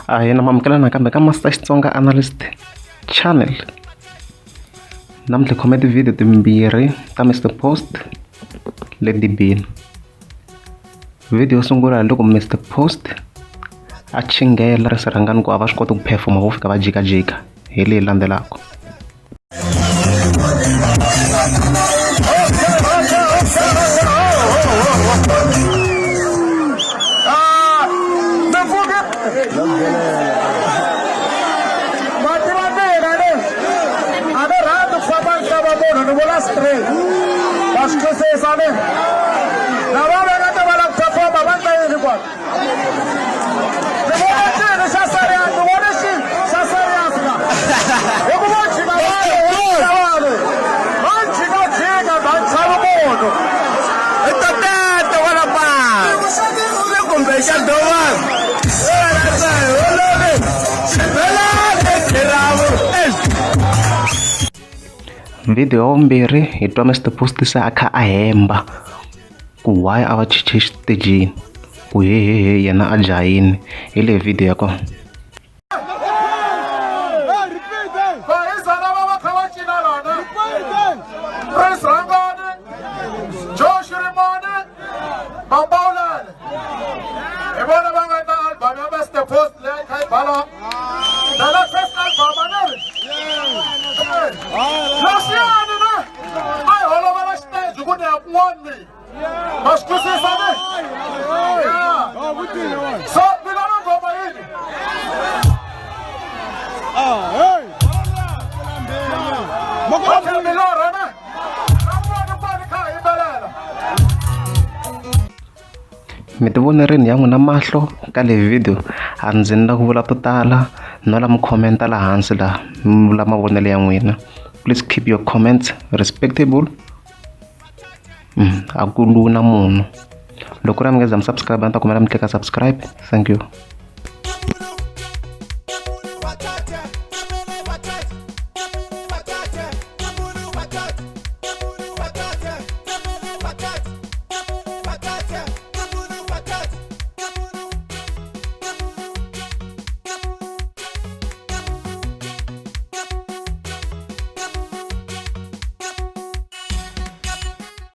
Ahina mamukela nakambe ka Master Xitsonga Analyst Channel. Namuntlha khome tivhidiyo timbirhi ta Mr Post leti bini. Video yo sungula hi loko Mr Post a chingela risirhangani ku a va swi koti ku performa vo fika va jikajika hi leyi landzelaka. Video vumbirhi hi twa Mr Post se a kha a hemba ku why a va chiche xitejini ku hehe yena a jahini hi le video ya kona. Mi ti vonerini ya n'wina mahlo ka le video a ndzi na ku vula to tala no la mi khomenta laha hansi laha mi vula mavonelo ya n'wina. Please keep your comments respectable. A ku luna munhu loko ra mi nga za mi subscribe a ni ta kombela mi tleka subscribe. Thank you.